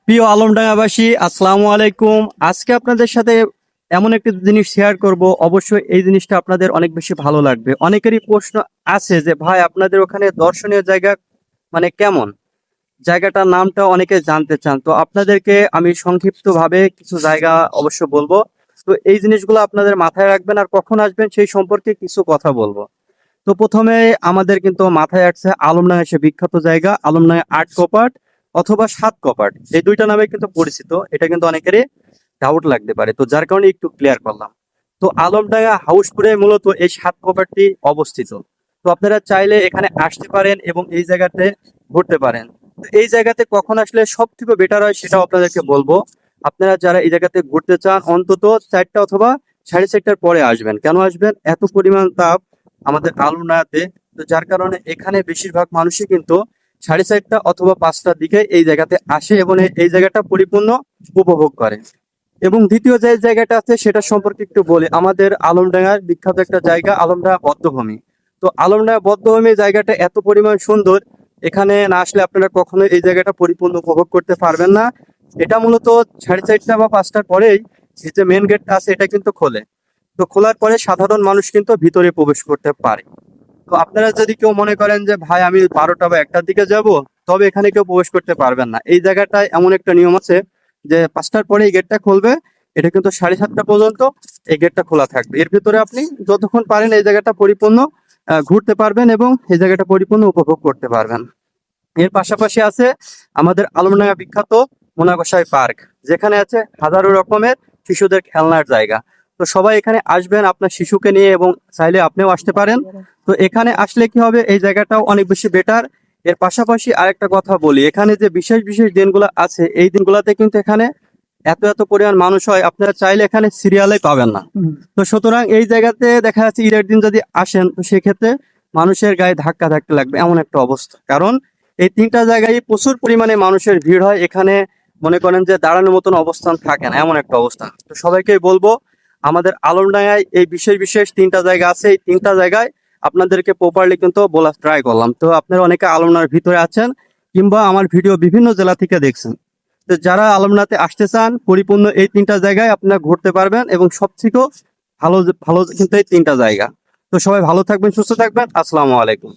প্রিয় আলমডাঙ্গাবাসী, আসসালামু আলাইকুম। আজকে আপনাদের সাথে এমন একটি জিনিস শেয়ার করব, অবশ্যই এই জিনিসটা আপনাদের অনেক বেশি ভালো লাগবে। অনেকেরই প্রশ্ন আছে যে ভাই আপনাদের ওখানে দর্শনীয় জায়গা মানে কেমন, জায়গাটার নামটা অনেকে জানতে চান। তো আপনাদেরকে আমি সংক্ষিপ্তভাবে কিছু জায়গা অবশ্য বলবো। তো এই জিনিসগুলো আপনাদের মাথায় রাখবেন, আর কখন আসবেন সেই সম্পর্কে কিছু কথা বলবো। তো প্রথমে আমাদের কিন্তু মাথায় আসছে আলমডাঙ্গা, সে বিখ্যাত জায়গা আলমডাঙ্গা আট কপাট অথবা সাত কপাট, এই দুইটা নামে কিন্তু পরিচিত। এটা কিন্তু অনেকেরই ডাউট লাগতে পারে, তো যার কারণে একটু ক্লিয়ার করলাম। তো আলমডাঙ্গা হাউসপুরে মূলত এই সাত কপাটটি অবস্থিত। তো আপনারা চাইলে এখানে আসতে পারেন এবং এই জায়গাতে ঘুরতে পারেন। তো এই জায়গাতে কখন আসলে সব থেকে বেটার হয় সেটাও আপনাদেরকে বলবো। আপনারা যারা এই জায়গাতে ঘুরতে চান অন্তত 4টা অথবা 4:30টার পরে আসবেন। কেন আসবেন? এত পরিমাণ তাপ আমাদের আলমডাঙ্গাতে। তো যার কারণে এখানে বেশিরভাগ মানুষই কিন্তু 4:30টা অথবা 5টার দিকে এই জায়গাতে আসে এবং এই জায়গাটা পরিপূর্ণ উপভোগ করে। এবং দ্বিতীয় যে জায়গাটা আছে সেটা সম্পর্কে একটু বলি। আমাদের আলমডাঙ্গার বিখ্যাত একটা জায়গা আলমডাঙ্গা বধ্যভূমি। তো আলমডাঙ্গা বধ্যভূমি জায়গাটা এত পরিমাণ সুন্দর, এখানে না আসলে আপনারা কখনো এই জায়গাটা পরিপূর্ণ উপভোগ করতে পারবেন না। এটা মূলত 4:30টা বা 5টার পরেই এই যে মেন গেটটা আছে এটা কিন্তু খোলে। তো খোলার পরে সাধারণ মানুষ কিন্তু ভিতরে প্রবেশ করতে পারে। তো আপনারা যদি কেউ মনে করেন যে ভাই আমি 12টা বা 1টার দিকে যাব, তবে এখানে কেউ প্রবেশ করতে পারবেন না। এই জায়গাটায় এমন একটা নিয়ম আছে যে 5টার পরে এই গেটটা খুলবে। এটা কিন্তু 7:30টা পর্যন্ত এই গেটটা খোলা থাকবে। এর ভিতরে আপনি যতক্ষণ পারেন এই জায়গাটা পরিপূর্ণ ঘুরতে পারবেন এবং এই জায়গাটা পরিপূর্ণ উপভোগ করতে পারবেন। এর পাশাপাশি আছে আমাদের আলমডাঙ্গা বিখ্যাত মোনাগোসাই পার্ক, যেখানে আছে হাজারো রকমের শিশুদের খেলনার জায়গা। তো সবাই এখানে আসবেন আপনার শিশুকে নিয়ে এবং চাইলে আপনিও আসতে পারেন। তো এখানে আসলে কি হবে, এই জায়গাটাও অনেক বেশি বেটার। এর পাশাপাশি আরেকটা কথা বলি, এখানে যে বিশেষ বিশেষ দিনগুলো আছে এই দিনগুলোতে কিন্তু এখানে এত এত পরিমাণ মানুষ হয়, আপনারা চাইলে এখানে সিরিয়ালে পাবেন না। তো সুতরাং এই জায়গাতে দেখা যাচ্ছে ঈদের দিন যদি আসেন তো সেক্ষেত্রে মানুষের গায়ে ধাক্কা ধাক্কা লাগবে এমন একটা অবস্থা। কারণ এই 3টা জায়গায় প্রচুর পরিমাণে মানুষের ভিড় হয়, এখানে মনে করেন যে দাঁড়ানোর মতন অবস্থান থাকে না, এমন একটা অবস্থা। তো সবাইকে বলবো আমাদের আলমডাঙ্গায় এই বিশেষ বিশেষ 3টা জায়গা আছে, এই 3টা জায়গায় আপনাদেরকে প্রপারলি কিন্তু বলা ট্রাই করলাম। তো আপনারা অনেকে আলমডাঙ্গার ভিতরে আছেন কিংবা আমার ভিডিও বিভিন্ন জেলা থেকে দেখছেন। তো যারা আলমডাঙ্গাতে আসতে চান পরিপূর্ণ এই 3টা জায়গায় আপনারা ঘুরতে পারবেন এবং সবথেকে ভালো ভালো কিন্তু এই 3টা জায়গা। তো সবাই ভালো থাকবেন, সুস্থ থাকবেন। আসসালামু আলাইকুম।